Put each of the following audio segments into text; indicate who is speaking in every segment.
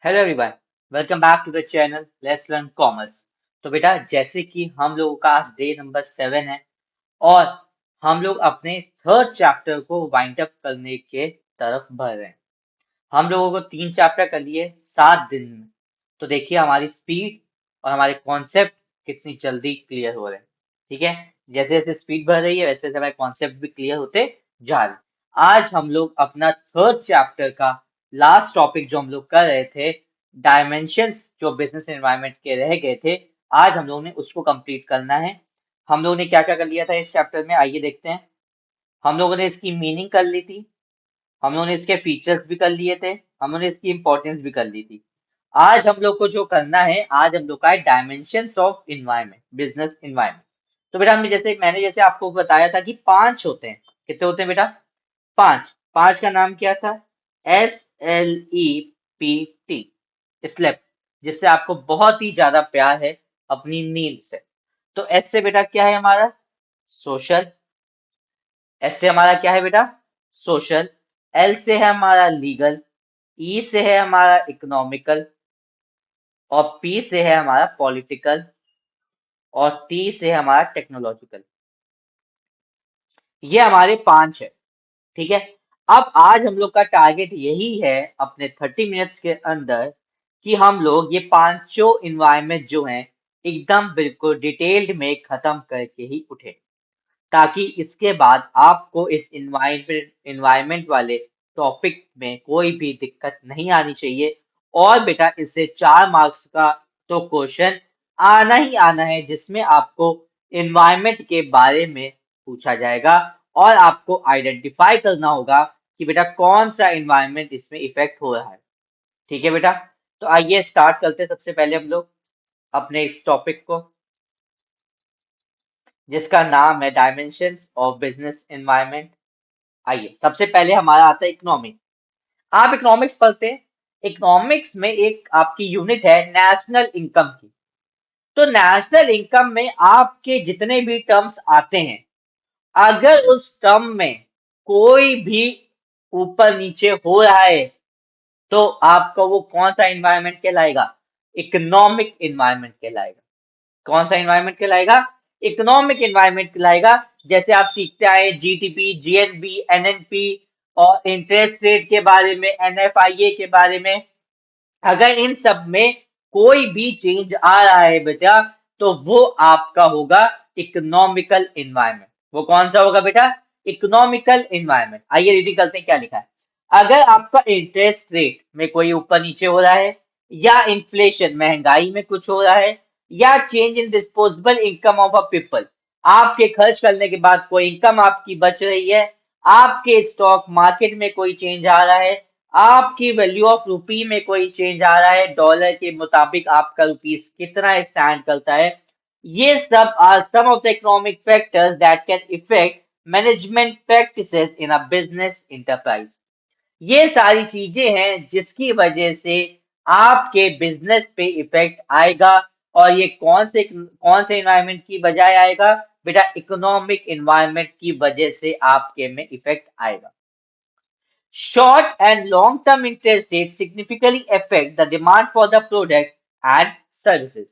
Speaker 1: Hello everyone, welcome back to the channel let's learn commerce. तो बेटा, जैसे कि हम लोगों का आज डे नंबर 7 है और हम लोग अपने थर्ड चैप्टर को वाइंड अप करने के तरफ बढ़ रहे हैं। हम लोगों को 3 चैप्टर कर लिए 7 दिन में। तो देखिए हमारी स्पीड और हमारे कॉन्सेप्ट कितनी जल्दी क्लियर हो रहे हैं। ठीक है, जैसे जैसे स्पीड बढ़ रही है वैसे वैसे हमारे कॉन्सेप्ट भी क्लियर होते जा रहे हैं। आज हम लोग अपना थर्ड चैप्टर का लास्ट टॉपिक जो हम लोग कर रहे थे, डायमेंशंस जो बिजनेस एनवायरनमेंट के रह गए थे, आज हम लोगों ने उसको कंप्लीट करना है। हम लोगों ने क्या क्या कर लिया था इस चैप्टर में, आइए देखते हैं। हम लोगों ने इसकी मीनिंग कर ली थी, हम लोगों ने इसके फीचर्स भी कर लिए थे, हम लोगों ने इसकी इंपॉर्टेंस भी कर ली थी। आज हम लोग को जो करना है, आज हम लोग का है dimensions of environment, business environment. तो बेटा हमने जैसे आपको बताया था कि 5 होते हैं। कितने होते हैं बेटा? 5। 5 का नाम क्या था? SLEPT, स्लेप, जिससे आपको बहुत ही ज्यादा प्यार है अपनी नींद से। तो एस से बेटा क्या है हमारा? सोशल। एस से हमारा क्या है बेटा? सोशल। एल से है हमारा लीगल। ई से है हमारा इकोनॉमिकल। और पी से है हमारा पॉलिटिकल। और टी से है हमारा टेक्नोलॉजिकल। ये हमारे 5 है। ठीक है, अब आज हम लोग का टारगेट यही है अपने 30 मिनट्स के अंदर कि हम लोग ये पांचों इन्वायरमेंट जो हैं एकदम बिल्कुल डिटेल्ड में खत्म करके ही उठे, ताकि इसके बाद आपको इस इन्वायरमेंट वाले टॉपिक में कोई भी दिक्कत नहीं आनी चाहिए। और बेटा इससे 4 मार्क्स का तो क्वेश्चन आना ही आना है, जिसमें आपको इन्वायरमेंट के बारे में पूछा जाएगा और आपको आइडेंटिफाई करना होगा कि बेटा कौन सा इन्वायरमेंट इसमें इफेक्ट हो रहा है। ठीक है बेटा, तो आइए स्टार्ट करते हैं सबसे पहले हम लोग अपने इस टॉपिक को, जिसका नाम है डायमेंशंस ऑफ बिजनेस एनवायरनमेंट। आइए सबसे पहले हमारा आता है इकोनॉमिक। आप इकोनॉमिक्स पढ़ते हैं, इकोनॉमिक्स में एक आपकी यूनिट है नेशनल इनकम की। तो नेशनल इनकम में आपके जितने भी टर्म्स आते हैं, अगर उस टर्म में कोई भी ऊपर नीचे हो रहा है तो आपका वो कौन सा एनवायरनमेंट कहलाएगा? इकोनॉमिक एनवायरनमेंट कहलाएगा। कौन सा एनवायरनमेंट कहलाएगा? इकोनॉमिक एनवायरनमेंट कहलाएगा। जैसे आप सीखते आए जीडीपी, जीएनबी, एनएनपी और इंटरेस्ट रेट के बारे में, एनएफआईए के बारे में, अगर इन सब में कोई भी चेंज आ रहा है बेटा, तो वो आपका होगा इकोनॉमिकल एनवायरनमेंट। वो कौन सा होगा बेटा? Economical environment. आइए रीडिंग करते हैं क्या लिखा है। अगर आपका इंटरेस्ट रेट में कोई ऊपर नीचे हो रहा है, या इन्फ्लेशन महंगाई में कुछ हो रहा है, या change in disposable income of a people, आपके खर्च करने के बाद कोई इनकम आपकी बच रही है, आपके स्टॉक मार्केट में कोई चेंज आ रहा है, आपकी वैल्यू ऑफ रूपी में कोई चेंज आ रहा है, डॉलर के मुताबिक आपका रुपीस कितना स्टैंड करता है, ये सब are some of the economic factors that can effect management practices in a business enterprise. ये सारी चीजें हैं जिसकी वजह से आपके बिजनेस पे इफेक्ट आएगा। और ये कौन से एनवायरनमेंट की बजाय आएगा बेटा? इकोनॉमिक एनवायरनमेंट की वजह से आपके में इफेक्ट आएगा। Short and long-term interest rates significantly affect the demand for the product and services.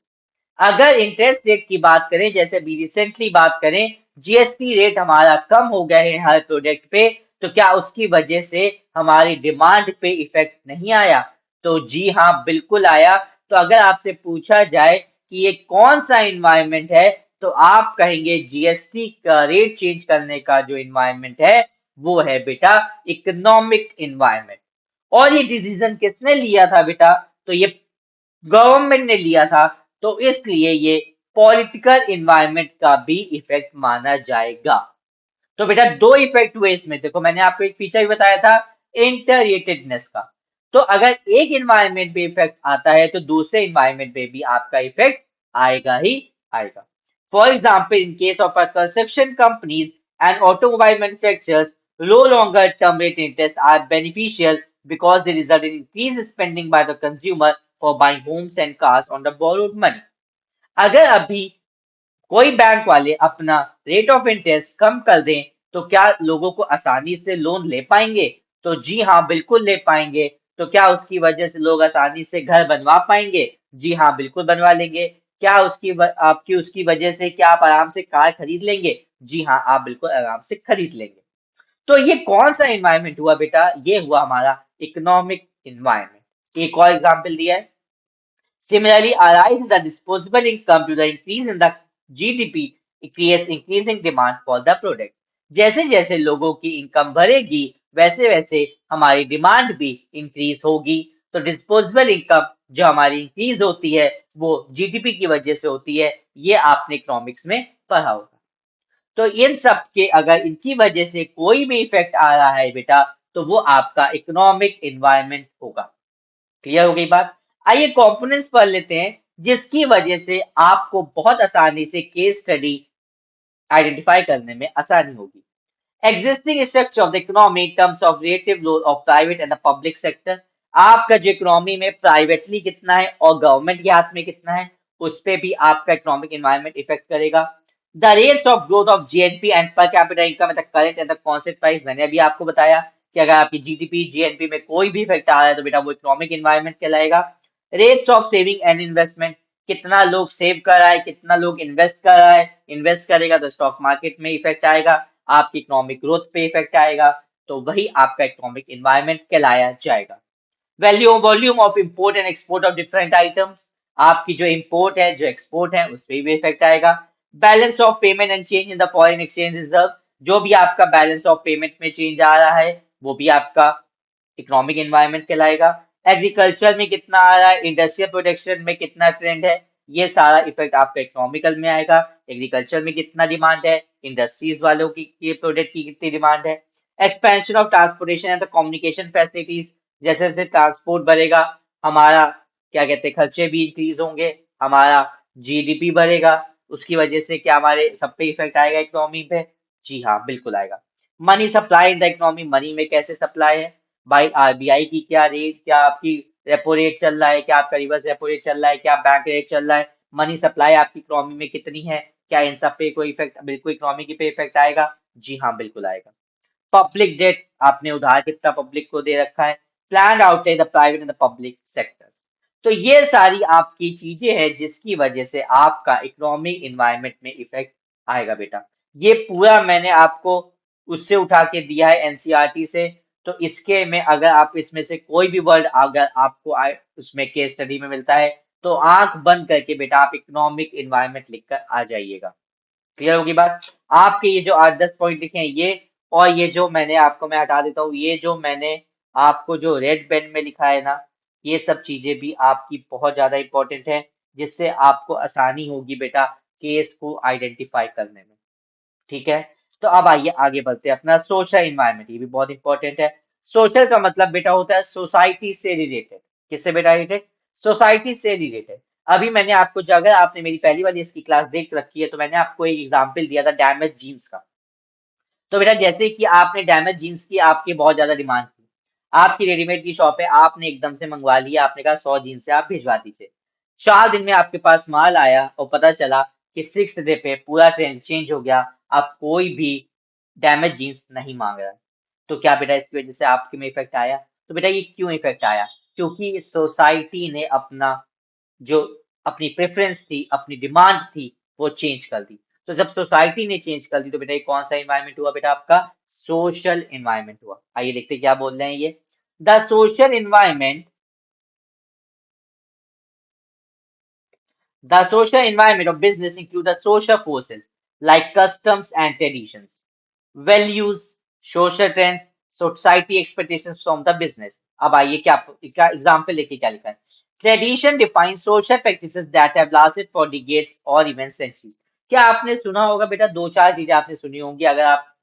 Speaker 1: अगर इंटरेस्ट रेट की बात करें, जैसे अभी रिसेंटली बात करें, जीएसटी रेट हमारा कम हो गए हैं हर प्रोडक्ट पे, तो क्या उसकी वजह से हमारी डिमांड पे इफेक्ट नहीं आया? तो जी हाँ, बिल्कुल आया। तो अगर आपसे पूछा जाए कि ये कौन सा इन्वायरमेंट है, तो आप कहेंगे जीएसटी का रेट चेंज करने का जो इन्वायरमेंट है वो है बेटा इकोनॉमिक इन्वायरमेंट। और ये डिसीजन किसने लिया था बेटा? तो ये गवर्नमेंट ने लिया था। तो इसलिए ये पॉलिटिकल इन्वायरमेंट का भी इफेक्ट माना जाएगा। तो बेटा दो इफेक्ट हुए इसमें। देखो मैंने आपको एक फीचर भी बताया था, इंटररिलेटेडनेस का। तो अगर एक इन्वायरमेंट पे इफेक्ट आता है तो दूसरे इन्वायरमेंट पे भी आपका इफेक्ट आएगा ही आएगा। For example, in case of construction companies and automobile manufacturers, low longer term rate interest are beneficial because they result in increased spending by the consumer for buying homes and cars on the borrowed money. अगर अभी कोई bank वाले अपना rate of interest कम कर दें, तो क्या लोगों को आसानी से लोन ले पाएंगे? तो जी हाँ, बिल्कुल ले पाएंगे। तो क्या उसकी वजह से लोग आसानी से घर बनवा पाएंगे? जी हाँ, बिल्कुल बनवा लेंगे। क्या आपकी उसकी वजह से क्या आप आराम से कार खरीद लेंगे? जी हाँ, आप बिल्कुल आराम से खरीद लेंगे। तो ये कौन सा एनवायरनमेंट हुआ बेटा? ये हुआ हमारा इकोनॉमिक एनवायरनमेंट। एक और एग्जांपल दिया है। Similarly, a rise in the disposable income to the increase in the GDP creates increasing demand for the product. जैसे जैसे लोगों की इनकम बढ़ेगी, वैसे वैसे हमारी डिमांड भी इंक्रीज होगी। तो डिस्पोजेबल इनकम जो हमारी इंक्रीज होती है, वो जीडीपी की वजह से होती है। ये आपने इकोनॉमिक्स में पढ़ा होगा। तो इन सब के अगर इनकी वजह से कोई भी इफेक्ट आ रहा है बेटा, तो वो आपका इकोनॉमिक एनवायरनमेंट होगा। क्लियर हो गई बात? आइए कंपोनेंट्स पढ़ लेते हैं, जिसकी वजह से आपको बहुत आसानी से केस स्टडी आइडेंटिफाई करने में आसानी होगी। Existing structure of the economy in terms of relative role of private and the public sector। आपका जो इकोनॉमी में प्राइवेटली कितना है और गवर्नमेंट के हाथ में कितना है, उस पे भी आपका इकोनॉमिक एनवायरनमेंट इफेक्ट करेगा। The rates of growth of GNP and per capita income at the current and the constant price. मैंने अभी आपको बताया कि अगर आपकी जीडीपी जीएनपी में कोई भी इफेक्ट आ रहा है, तो बेटा वो इकोनॉमिक एनवायरनमेंट कहलाएगा। Rates of saving and investment, कितना लोग सेव कर रहा है, कितना लोग इन्वेस्ट कर रहा है। इन्वेस्ट करेगा तो स्टॉक मार्केट में इफेक्ट आएगा, आपकी इकोनॉमिक ग्रोथ पे इफेक्ट आएगा, तो वही आपका इकोनॉमिक एनवायरनमेंट कहलाया जाएगा। Volume of import and export of different items, आपकी जो इंपोर्ट है जो एक्सपोर्ट है उस पर भी इफेक्ट आएगा। Balance of payment and change in the foreign exchange reserve, जो भी आपका बैलेंस ऑफ पेमेंट में चेंज आ रहा है, वो भी आपका इकोनॉमिक एनवायरनमेंट कहलाएगा। एग्रीकल्चर में कितना आ रहा है, इंडस्ट्रियल प्रोडक्शन में कितना ट्रेंड है, ये सारा इफेक्ट आपका इकोनॉमिकल में आएगा। एग्रीकल्चर में कितना डिमांड है, इंडस्ट्रीज वालों की ये प्रोडक्ट की कितनी डिमांड है। Expansion of transportation and communication facilities, जैसे जैसे ट्रांसपोर्ट बढ़ेगा, हमारा क्या कहते हैं खर्चे भी इंक्रीज होंगे, हमारा जीडीपी बढ़ेगा, उसकी वजह से क्या हमारे सब पे इफेक्ट आएगा इकोनॉमी पे? जी हाँ, बिल्कुल आएगा। Money supply in the economy, money में कैसे सप्लाई है भाई, आरबीआई की क्या रेट, क्या आपकी रेपो रेट चल रहा है, क्या आपका रिवर्स रेपो रेट चल रहा है, क्या बैंक रेट चल रहा है, मनी सप्लाई आपकी इकोनॉमी में कितनी है, क्या इन सब पे कोई इफेक्ट, बिल्कुल इकोनॉमी की पे इफेक्ट आएगा? जी हाँ, बिल्कुल आएगा। पब्लिक डेट, आपने उधार कितना पब्लिक को दे रखा है। Plan outlay the private and the public sectors. तो ये सारी आपकी चीजें हैं जिसकी वजह से आपका इकोनॉमिक एनवायरनमेंट में इफेक्ट आएगा बेटा। ये पूरा मैंने आपको उससे उठा के दिया है एनसीईआरटी से। तो इसके में अगर आप इसमें से कोई भी वर्ड अगर आपको उसमें केस स्टडी में मिलता है, तो आंख बंद करके बेटा आप इकोनॉमिक एनवायरनमेंट लिखकर आ जाइएगा। क्लियर होगी बात? आपके ये जो 8-10 पॉइंट लिखे हैं ये, और ये जो मैंने आपको मैं हटा देता हूँ, ये जो मैंने आपको जो रेड पेन में लिखा है ना, ये सब चीजें भी आपकी बहुत ज्यादा इंपॉर्टेंट है, जिससे आपको आसानी होगी बेटा केस को आइडेंटिफाई करने में। ठीक है? तो अब आइए आगे बढ़ते हैं। अपना सोशल इन्वायरमेंट, ये भी बहुत इंपॉर्टेंट है। सोशल का मतलब बेटा होता है सोसाइटी से रिलेटेड। किससे बेटा रिलेटेड? सोसाइटी से रिलेटेड। अभी मैंने आपको जो, अगर आपने मेरी पहली वाली इसकी क्लास देख रखी है, तो मैंने आपको एक एग्जांपल दिया था डैमेज जीन्स का। तो बेटा जैसे कि आपने डैमेज जीन्स की आपकी बहुत ज्यादा डिमांड थी, आपकी रेडीमेड की शॉप है, आपने एकदम से मंगवा लिया, आपने कहा 100 जीन्स से आप भिजवा दीजिए। 4 दिन में आपके पास माल आया और पता चला कि 6th डे पे पूरा ट्रेंड चेंज हो गया, अब कोई भी डैमेज जीन्स नहीं मांग रहा है। तो क्या बेटा इसकी वजह से आपके में इफेक्ट आया? तो बेटा ये क्यों इफेक्ट आया? क्योंकि सोसाइटी ने अपना जो अपनी प्रेफरेंस थी, अपनी डिमांड थी, वो चेंज कर दी। तो जब सोसाइटी ने चेंज कर दी, तो बेटा ये कौन सा एनवायरनमेंट हुआ बेटा? आपका सोशल एनवायरनमेंट हुआ। आइए देखते हैं क्या बोल रहे हैं ये। The social environment, the social environment of business include the social forces like customs and traditions, values, social trends, society expectations from the business। अब आइए क्या क्या एग्जाम्पल लेके क्या लिखा है। Tradition defines social practices that have lasted for decades or even centuries। क्या आपने सुना होगा बेटा, दो चार चीजें आपने सुनी होंगी अगर आप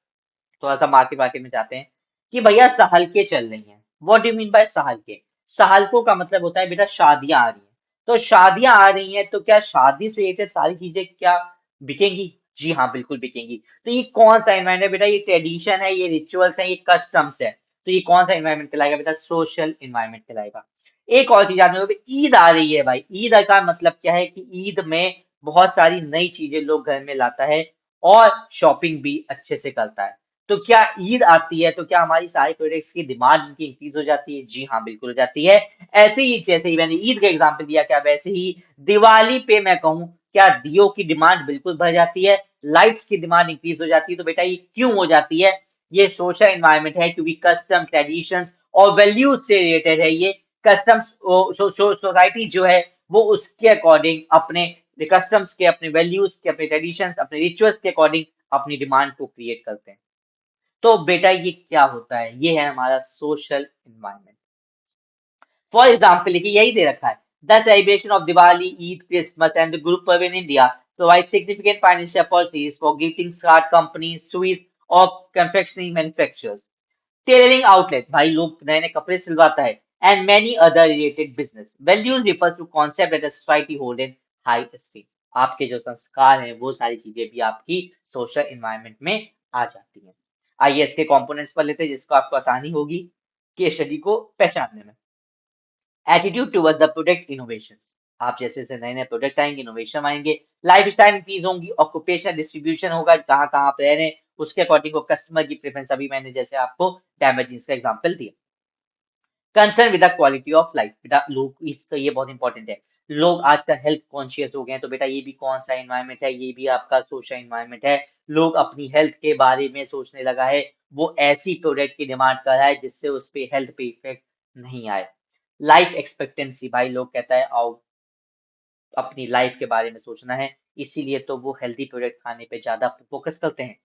Speaker 1: थोड़ा सा मार्केट वार्केट में जाते हैं, कि भैया सहलके चल रही हैं। व्हाट डू मीन बाय सहलके? सहलकों का मतलब होता है बेटा शादियां आ रही हैं। तो शादियां आ रही हैं, तो क्या शादी से रिलेटेड सारी चीजें क्या बिकेंगी? जी हाँ, बिल्कुल बिकेंगी। तो ये कौन सा एनवायरमेंट है बेटा? ये ट्रेडिशन है, ये रिचुअल्स है, ये कस्टम्स है। तो ये कौन सा एनवायरमेंट कहलाएगा बेटा? सोशल एनवायरमेंट कहलाएगा। एक और चीज आपने ईद आ रही है भाई, ईद का मतलब क्या है कि ईद में बहुत सारी नई चीजें लोग घर में लाता है और शॉपिंग भी अच्छे से करता है। तो क्या ईद आती है तो क्या हमारी सारे प्रोडक्ट्स की डिमांड उनकी इंक्रीज हो जाती है? जी हाँ, बिल्कुल हो जाती है। ऐसे ही जैसे ही मैंने ईद का एग्जांपल दिया, क्या वैसे ही दिवाली पे मैं कहूँ क्या दियों की डिमांड बिल्कुल बढ़ जाती है, लाइट्स की डिमांड इंक्रीज हो जाती है। तो बेटा ये क्यों हो जाती है? ये सोशल एनवायरनमेंट है, क्योंकि कस्टम, ट्रेडिशंस और वैल्यूज से रिलेटेड है। ये कस्टम्स सोसाइटी जो है वो उसके अकॉर्डिंग अपने कस्टम्स के, अपने वैल्यूज के, अपने ट्रेडिशंस, अपने रिचुअल्स के अकॉर्डिंग अपनी डिमांड को क्रिएट करते हैं। तो बेटा ये क्या होता है? ये है हमारा सोशल एनवायरनमेंट। फॉर एग्जाम्पल देखिए यही दे रखा है, the celebration of Diwali, Eid, Christmas and the group parv in India provide significant financial opportunities for gifting card companies, sweets और कन्फेक्शनरी मैन्युफैक्चरर्स, टेलरिंग आउटलेट, भाई लोग नए नए कपड़े सिलवाता है, and many other related business. Values refers to concept that society hold in high esteem. आपके जो संस्कार हैं वो सारी चीजें भी आपकी सोशल एनवायरनमेंट में आ जाती हैं। आइए इसके कंपोनेंट्स पर लेते हैं जिसको आपको आसानी होगी केस स्टडी को पहचानने में। Attitude towards the product innovations, आप जैसे जैसे नए नए प्रोडक्ट आएंगे, इनोवेशन आएंगे, लाइफ स्टाइल इंक्रीज होंगी, ऑक्यूपेशन डिस्ट्रीब्यूशन होगा, कहाँ कहाँ आप रह रहे हैं उसके अकॉर्डिंग कस्टमर की प्रेफरेंस, अभी मैंने जैसे आपको डैमेजेस का एग्जांपल दिया। Concern with the quality of life, बेटा लोग इसका ये बहुत इंपॉर्टेंट है, लोग आजकल हेल्थ कॉन्शियस हो गए हैं। तो बेटा ये भी कौन सा एनवायरनमेंट है? ये भी आपका सोशल एनवायरनमेंट है। लोग अपनी हेल्थ के बारे में सोचने लगा है, वो ऐसी प्रोडक्ट की डिमांड कर रहा है जिससे उस पे हेल्थ पे इफेक्ट नहीं आए। लाइफ एक्सपेक्टेंसी, भाई लोग कहता है आओ अपनी लाइफ के बारे में सोचना है, इसीलिए तो वो हेल्दी प्रोडक्ट खाने पे ज्यादा फोकस करते हैं।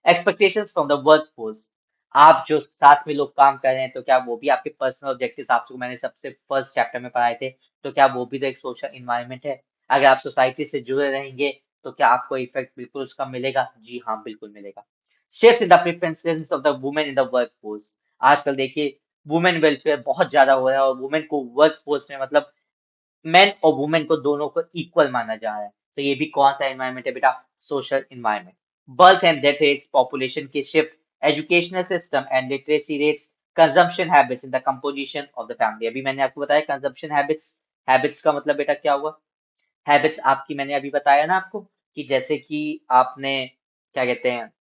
Speaker 1: Expectations from the work force, आप जो साथ में लोग काम कर रहे हैं तो क्या वो भी आपके पर्सनल ऑब्जेक्टिव्स, आपको मैंने सबसे फर्स्ट चैप्टर में पढ़ाए थे, तो क्या वो भी तो एक सोशल इन्वायरमेंट है? अगर आप सोसाइटी से जुड़े रहेंगे तो क्या आपको इफेक्ट बिल्कुल उसका मिलेगा? जी हाँ, बिल्कुल मिलेगा। Shift in the preferences of the women in the work force, आजकल देखिए वुमेन वेलफेयर बहुत ज्यादा हो रहा है और वुमेन को वर्क फोर्स में मतलब मेन और वुमेन को दोनों को इक्वल माना जा रहा है। तो ये भी कौन सा एनवायरनमेंट है बेटा? Social environment. Birth and death rates, population की shift, educational system and literacy rates, consumption habits in the composition of the family. अभी मैंने आपको बताया कंजम्पशन हैबिट्स, हैबिट्स का मतलब बेटा क्या हुआ? हैबिट्स आपकी मैंने अभी बताया ना आपको कि जैसे कि आपने क्या कहते हैं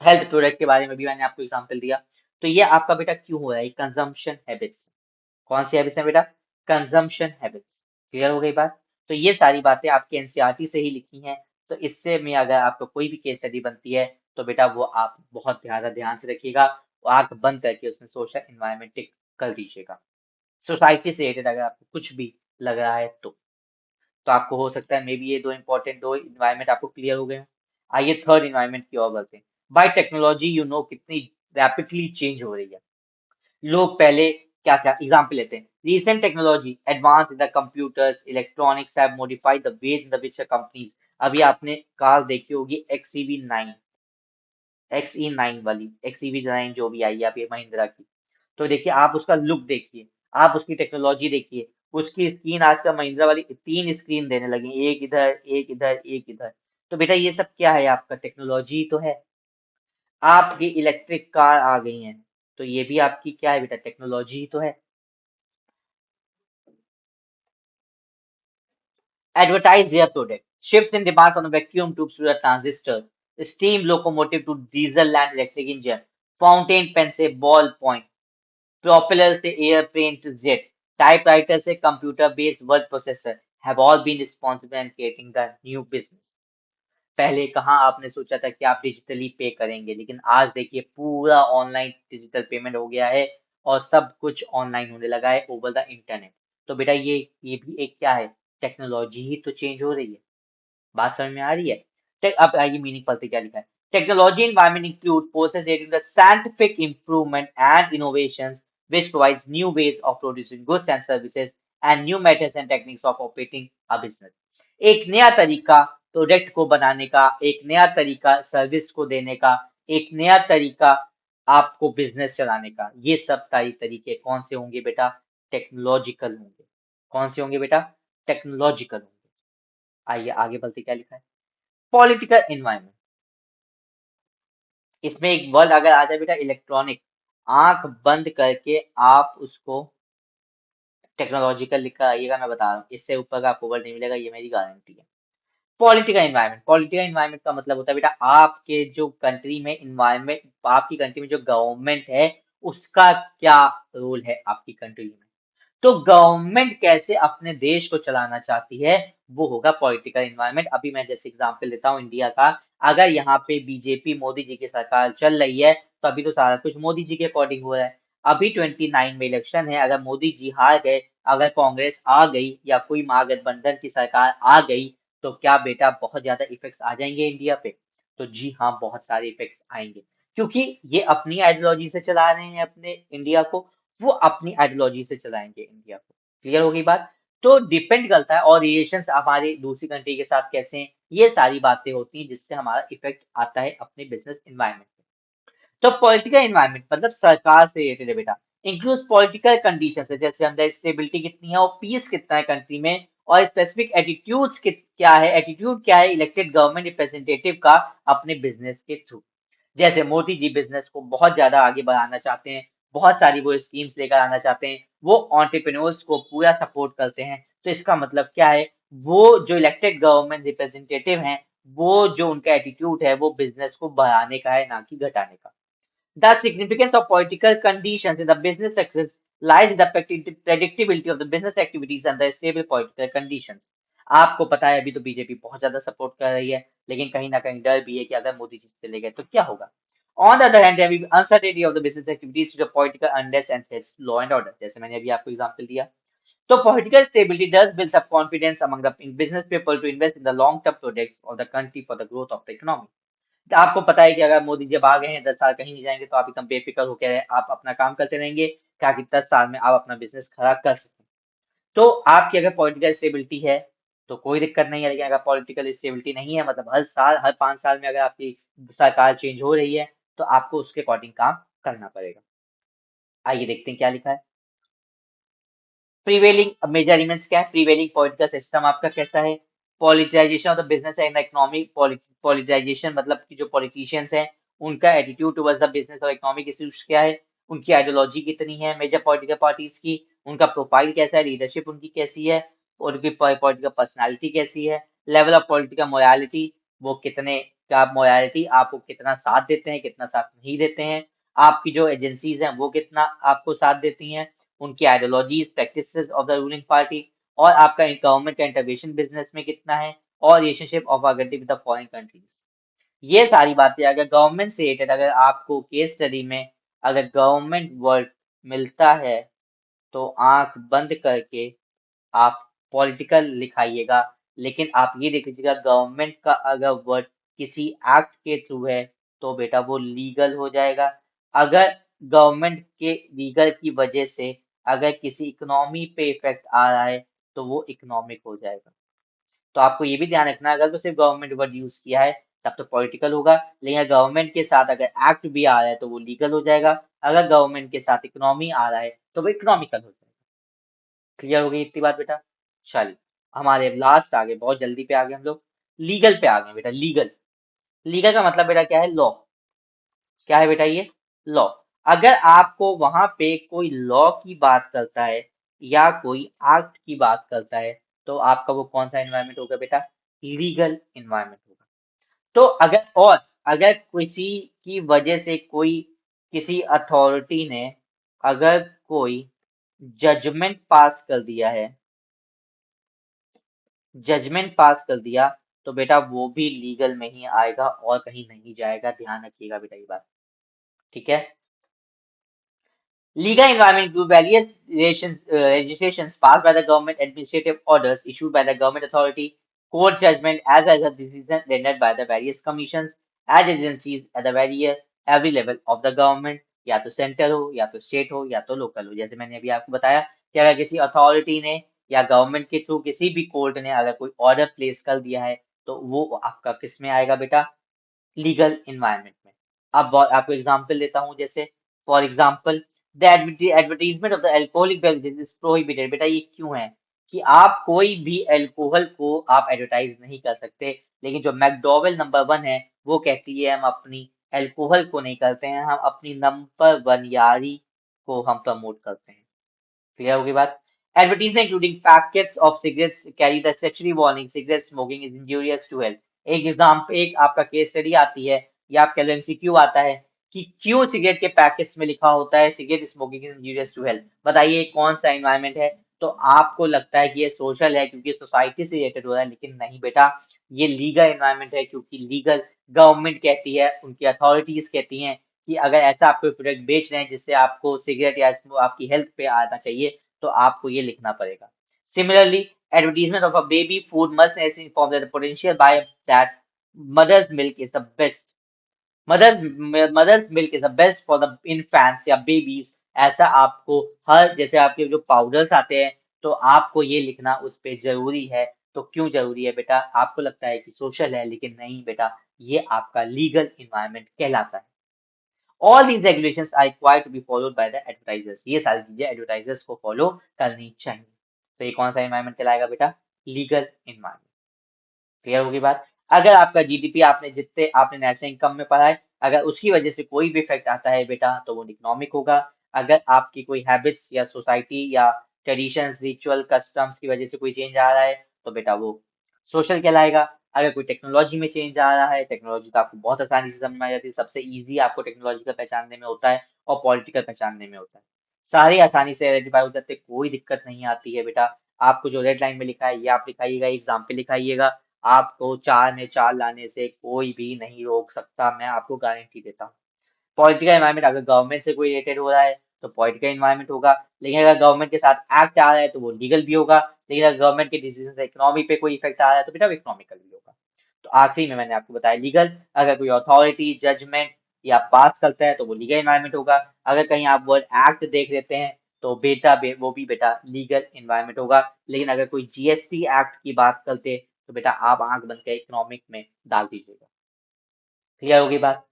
Speaker 1: हेल्थ प्रोडक्ट के बारे में भी मैंने आपको एग्जाम्पल दिया। तो ये आपका बेटा क्यों हो रहा है? Consumption habits. कौन सी हैबिट्स है बेटा? Consumption habits. क्लियर हो गई बात? तो ये सारी बातें आपके एनसीईआरटी से ही लिखी हैं। तो इससे में अगर आपको कोई भी केस स्टडी बनती है तो बेटा वो आप बहुत ज्यादा ध्यान से रखिएगा, आंख बंद करके उसमें सोशल एनवायरनमेंट टिक कर दीजिएगा। सोसाइटी से रिलेटेड अगर आपको कुछ भी लग रहा है तो आपको हो सकता है मे बी ये दो इन्वायरमेंट आपको क्लियर हो गए हों। आइए थर्ड इन्वायरमेंट की ओर बढ़ते हैं। बाय टेक्नोलॉजी यू नो कितनी रैपिडली चेंज हो रही है। लोग पहले क्या क्या एग्जाम्पल लेते हैं, recent technology advance in the computers electronics have modified the ways in the which companies. अभी आपने कार देखी होगी XEV9, XE9 वाली, XEV9 जो भी आई है अभी महिंद्रा की। तो देखिए आप उसका लुक देखिए, आप उसकी टेक्नोलॉजी देखिए, उसकी स्क्रीन आजकल महिंद्रा वाली 3 स्क्रीन देने लगी, एक इधर एक इधर एक इधर। तो बेटा ये सब क्या है? आपका टेक्नोलॉजी तो है। आपकी इलेक्ट्रिक कार आ गई हैं, तो ये भी आपकी क्या है बेटा? टेक्नोलॉजी ही तो है। Advertise their product. Shifts in demand from the vacuum tubes to the transistor, steam locomotive to diesel and electric engine, fountain pen से ball point, propeller से airplane to jet, typewriter से computer based word processor have all been responsible in creating the new business. पहले कहाँ आपने सोचा था कि आप डिजिटली पे करेंगे, लेकिन आज देखिए पूरा ऑनलाइन डिजिटल पेमेंट हो गया है और सब कुछ ऑनलाइन होने लगा है ओवर द इंटरनेट। तो बेटा ये भी एक क्या है? टेक्नोलॉजी ही तो चेंज हो रही है। बात समझ में आ रही है? अब आइए मीनिंग पढ़ते क्या लिखा है। Technology environment include forces related to the scientific improvement and innovations which provides new ways of producing goods and services and new methods and techniques of operating a business. एक नया तरीका प्रोडक्ट को बनाने का, एक नया तरीका सर्विस को देने का, एक नया तरीका आपको बिजनेस चलाने का, ये सब सारी तरीके कौन से होंगे बेटा? टेक्नोलॉजिकल होंगे। कौन से होंगे बेटा? टेक्नोलॉजिकल होंगे। आइए आगे बढ़ते क्या लिखा है। पॉलिटिकल एनवायरनमेंट, इसमें एक वर्ड अगर आ जाए बेटा इलेक्ट्रॉनिक, आंख बंद करके आप उसको टेक्नोलॉजिकल लिख कर आइएगा, मैं बता रहा हूँ इससे ऊपर का आपको वर्ड नहीं मिलेगा, ये मेरी गारंटी है। पॉलिटिकल इन्वायरमेंट का मतलब होता है बेटा आपके जो कंट्री में इन्वायरमेंट, आपकी कंट्री में जो गवर्नमेंट है उसका क्या रोल है आपकी कंट्री में। तो गवर्नमेंट कैसे अपने देश को चलाना चाहती है वो होगा पॉलिटिकल इन्वायरमेंट। अभी मैं जैसे एग्जांपल लेता हूँ इंडिया का, अगर यहाँ पे बीजेपी मोदी जी की सरकार चल रही है तो अभी तो सारा कुछ मोदी जी के अकॉर्डिंग हो रहा है। अभी 29 में इलेक्शन है, अगर मोदी जी हार गए, अगर कांग्रेस आ गई या कोई महागठबंधन की सरकार आ गई तो क्या बेटा बहुत ज्यादा इफेक्ट्स आ जाएंगे इंडिया पे। तो जी हाँ, बहुत सारे इफेक्ट्स आएंगे क्योंकि ये अपनी आइडियोलॉजी से चला रहे हैं अपने इंडिया को, वो अपनी आइडियोलॉजी से चलाएंगे इंडिया को। क्लियर होगी बात। तो डिपेंड करता है, और रिलेशन हमारे दूसरी कंट्री के साथ कैसे हैं, ये सारी बातें होती हैं जिससे हमारा इफेक्ट आता है अपने बिजनेस इन्वायरमेंट पे। तो पॉलिटिकल इन्वायरमेंट मतलब सरकार से रिलेटेड है बेटा, इंक्लूड पॉलिटिकल कंडीशन है, जैसे अंदर स्टेबिलिटी कितनी है और पीस कितना है कंट्री में, और स्पेसिफिक एटीट्यूड्स क्या है, एटीट्यूड क्या है इलेक्टेड गवर्नमेंट रिप्रेजेंटेटिव का अपने बिजनेस के थ्रू। जैसे मोदी जी बिजनेस को बहुत ज्यादा आगे बढ़ाना चाहते हैं, बहुत सारी वो स्कीम्स लेकर आना चाहते हैं, वो एंटरप्रेन्योर्स को पूरा सपोर्ट करते हैं। तो इसका मतलब क्या है, वो जो इलेक्टेड गवर्नमेंट रिप्रेजेंटेटिव हैं, वो जो उनका एटीट्यूड है वो बिजनेस को बढ़ाने का है ना कि घटाने का। The significance of political conditions in the business success lies in the predictability of the business activities under stable political conditions. आपको पता है अभी तो बीजेपी बहुत ज्यादा सपोर्ट कर रही है, लेकिन कहीं ना कहीं डर भी है कि अगर मोदी जी चले गए तो क्या होगा। On the other hand, there will be uncertainty of the business activities to the political unrest and threats to law and order. जैसे मैंने अभी आपको एग्जांपल दिया। तो political stability does build up confidence among the business people to invest in the long-term projects of the country for the growth of the economy. तो आपको पता है कि अगर मोदी जी अब आ गए हैं, 10 साल कहीं नहीं जाएंगे, तो आप एकदम बेफिक्र होकर रहे, आप अपना काम करते रहेंगे ताकि 10 साल में आप अपना बिजनेस खड़ा कर सकें। तो आपकी अगर पॉलिटिकल स्टेबिलिटी है तो कोई दिक्कत नहीं है, लेकिन अगर पॉलिटिकल स्टेबिलिटी नहीं है, मतलब हर साल हर 5 साल में अगर आपकी सरकार चेंज हो रही है तो आपको उसके अकॉर्डिंग काम करना पड़ेगा। आइए देखते हैं क्या लिखा है। प्रीवेलिंग मेजर एलिमेंट्स क्या है, प्रीवेलिंग पॉलिटिकल सिस्टम आपका कैसा है। Politicization of the business and economy, politicization मतलब कि जो पॉलिटिशियंस हैं उनका एटीट्यूड टुवर्ड्स द बिजनेस और इकोनॉमिक इश्यूज क्या है, उनकी आइडियोलॉजी कितनी है मेजर पॉलिटिकल पार्टीज की, उनका प्रोफाइल कैसा है, लीडरशिप उनकी कैसी है, और उनकी पॉलिटिकल पर्सनालिटी कैसी है, लेवल ऑफ पॉलिटिकल मोरालिटी, वो कितने का मोरालिटी आपको कितना साथ देते हैं कितना साथ नहीं देते हैं, आपकी जो एजेंसीज हैं वो कितना आपको साथ देती हैं, उनकी ideologies practices of the ruling party, और आपका गवर्नमेंट का इंटरवेंशन बिजनेस में कितना है, और relationship of our country with the foreign countries. ये सारी बातें अगर गवर्नमेंट से रिलेटेड, अगर आपको केस स्टडी में अगर गवर्नमेंट वर्ड मिलता है तो आंख बंद करके आप पॉलिटिकल लिखाइएगा, लेकिन आप ये देख लीजिएगा गवर्नमेंट का अगर वर्ड किसी एक्ट के थ्रू है तो बेटा वो लीगल हो जाएगा। अगर गवर्नमेंट के लीगल की वजह से अगर किसी इकोनॉमी पे इफेक्ट आ रहा है तो वो इकोनॉमिक हो जाएगा। तो आपको ये भी ध्यान रखना है, अगर तो सिर्फ गवर्नमेंट वर्ड यूज किया है तब तो पॉलिटिकल होगा, लेकिन गवर्नमेंट के साथ अगर एक्ट भी आ रहा है तो वो लीगल हो जाएगा, अगर गवर्नमेंट के साथ इकोनॉमी आ रहा है तो वो इकोनॉमिकल हो जाएगा। क्लियर हो गई इतनी बात बेटा। चलिए हमारे लास्ट आ गए, बहुत जल्दी पे आ गए हम लोग, लीगल पे आ गए बेटा। लीगल, लीगल का मतलब बेटा क्या है, लॉ। क्या है बेटा ये, लॉ। अगर आपको वहां पे कोई लॉ की बात करता है या कोई एक्ट की बात करता है तो आपका वो कौन सा एनवायरनमेंट होगा बेटा, लीगल एनवायरनमेंट होगा। तो अगर, और अगर किसी की वजह से कोई, किसी अथॉरिटी ने अगर कोई जजमेंट पास कर दिया है, जजमेंट पास कर दिया तो बेटा वो भी लीगल में ही आएगा और कहीं नहीं जाएगा, ध्यान रखिएगा बेटा ये बात। ठीक है। Legal environment include various legislations passed by the government, administrative orders issued by the government authority, court judgment, as well as decision rendered by the various commissions as agencies at the every level of the government, या तो central हो या तो state हो या तो local हो। जैसे मैंने अभी आपको बताया कि अगर किसी अथॉरिटी ने या गवर्नमेंट के थ्रू किसी भी कोर्ट ने अगर कोई ऑर्डर प्लेस कर दिया है तो वो आपका किस में आएगा बेटा, लीगल इन्वायरमेंट में। अब आपको एग्जांपल देता हूँ, जैसे for example the advertisement of the alcoholic beverages is prohibited. बेटा ये क्यों है कि आप कोई भी अल्कोहल को आप एडवर्टाइज नहीं कर सकते, लेकिन जो मैकडॉवेल नंबर 1 है वो कहती है हम अपनी अल्कोहल को नहीं करते हैं, हम अपनी नंबर 1 यारी को हम प्रमोट करते हैं। क्लियर होगी बात। Advertisement including packets of cigarettes carry the statutory warning cigarette smoking is injurious to health. एक आपका केस स्टडी आती है या आपका एमसीक्यू आता है कि क्यों सिगरेट के पैकेट्स में लिखा होता है cigarette smoking is injurious to health. बताइए कौन सा एनवायरनमेंट है। तो आपको लगता है कि ये सोशल है क्योंकि सोसाइटी से रिलेटेड हो रहा है, लेकिन नहीं बेटा, ये लीगल एनवायरनमेंट है क्योंकि लीगल गवर्नमेंट कहती है, उनकी अथॉरिटीज कहती हैं कि अगर ऐसा आप कोई प्रोडक्ट बेच रहे हैं जिससे आपको सिगरेट या आपकी हेल्थ पे आना चाहिए तो आपको ये लिखना पड़ेगा। Similarly, advertisement of a baby food must necessarily inform that the potential buyer that mother's milk is the best. Mother's milk is the best for the infants या बेबीज। ऐसा आपको हर जैसे आपके जो पाउडर्स आते हैं तो आपको ये लिखना उस पे जरूरी है। तो क्यों जरूरी है बेटा? आपको लगता है कि सोशल है, लेकिन नहीं बेटा, ये आपका लीगल इन्वायरमेंट कहलाता है। All these regulations are required to be followed by the advertisers. ये सारी चीजें एडवर्टाइजर्स को फॉलो करनी चाहिए। तो ये कौन सा इन्वायरमेंट कहलाएगा बेटा? Legal environment. क्लियर होगी बात? अगर आपका जीडीपी आपने जितने आपने नेशनल इनकम में पढ़ा है, अगर उसकी वजह से कोई भी इफेक्ट आता है बेटा तो वो इकोनॉमिक होगा। अगर आपकी कोई हैबिट्स या सोसाइटी या ट्रेडिशंस रिचुअल कस्टम्स की वजह से कोई चेंज आ रहा है तो बेटा वो सोशल कहलाएगा। अगर कोई टेक्नोलॉजी में चेंज आ रहा है, टेक्नोलॉजी तो आपको बहुत आसानी से समझ में आ जाती है, सबसे ईजी आपको टेक्नोलॉजिकल पहचानने में होता है और पॉलिटिकल पहचानने में होता है। सारे आसानी से आइडेंटिफाई हो जाते हैं, कोई दिक्कत नहीं आती है बेटा। आपको जो रेड लाइन में लिखा है ये आप लिखाइएगा, एग्जाम पे लिखाइएगा। आपको 4 में 4 लाने से कोई भी नहीं रोक सकता, मैं आपको गारंटी देता हूँ। पॉलिटिकल एनवायरनमेंट अगर गवर्नमेंट से कोई रिलेटेड हो रहा है तो पॉलिटिकल एनवायरनमेंट होगा, लेकिन अगर गवर्नमेंट के साथ एक्ट आ रहा है तो वो लीगल भी होगा, लेकिन अगर गवर्नमेंट के डिसीजन से इकोनॉमी पे कोई इफेक्ट आ रहा है तो बेटा वो इकोनॉमिकल भी होगा। तो आखिरी में मैंने आपको बताया लीगल, अगर कोई अथॉरिटी जजमेंट या पास करता है तो वो लीगल एनवायरनमेंट होगा। अगर कहीं आप वर्ड एक्ट देख लेते हैं तो वो भी बेटा लीगल एनवायरनमेंट होगा। लेकिन अगर कोई जीएसटी एक्ट की बात करते तो बेटा आप आंख बंद के इकोनॉमिक में डाल दीजिएगा। क्लियर होगी बात?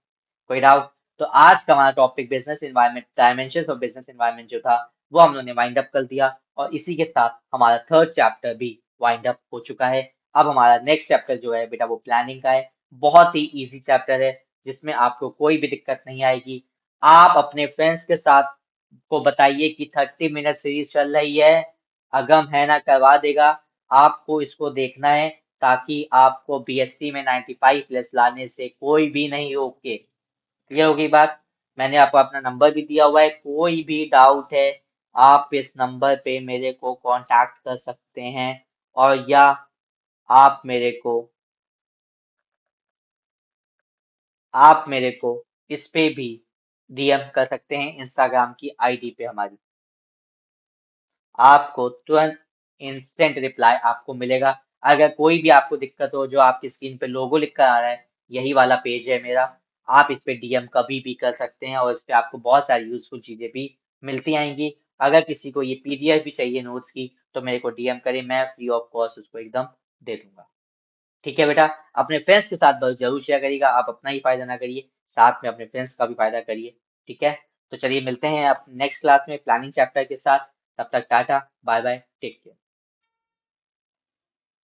Speaker 1: कोई डाउट? तो आज का हमारा topic business environment, dimensions of business environment जो था वो हम लोगों ने वाइंड अप कर दिया, और इसी के साथ हमारा थर्ड चैप्टर भी वाइंड अप हो चुका है। अब हमारा नेक्स्ट चैप्टर जो है बेटा वो प्लानिंग का है। बहुत ही इजी चैप्टर है जिसमें आपको कोई भी दिक्कत नहीं आएगी। आप अपने फ्रेंड्स के साथ को बताइए कि 30 मिनट सीरीज चल रही है, अगम है ना करवा देगा। आपको इसको देखना है ताकि आपको बीएससी में 95 प्लस लाने से कोई भी नहीं रोके। क्लियर होगी बात? मैंने आपको अपना नंबर भी दिया हुआ है, कोई भी डाउट है आप इस नंबर पे मेरे को कांटेक्ट कर सकते हैं, और या आप मेरे को इस पे भी डीएम कर सकते हैं इंस्टाग्राम की आईडी पे हमारी। आपको तुरंत इंस्टेंट रिप्लाई आपको मिलेगा। अगर कोई भी आपको दिक्कत हो, जो आपकी स्क्रीन पे लोगो लिख कर आ रहा है यही वाला पेज है मेरा, आप इस पे डीएम कभी भी कर सकते हैं और इस पे आपको बहुत सारी यूजफुल चीजें भी मिलती आएंगी। अगर किसी को ये पीडीएफ भी चाहिए नोट्स की तो मेरे को डीएम करें, मैं फ्री ऑफ कॉस्ट उसको एकदम दे दूंगा। ठीक है बेटा? अपने फ्रेंड्स के साथ जरूर शेयर करिएगा, आप अपना ही फायदा ना करिए, साथ में अपने फ्रेंड्स का भी फायदा करिए। ठीक है? तो चलिए मिलते हैं अब नेक्स्ट क्लास में प्लानिंग चैप्टर के साथ। तब तक tata bye bye, take care.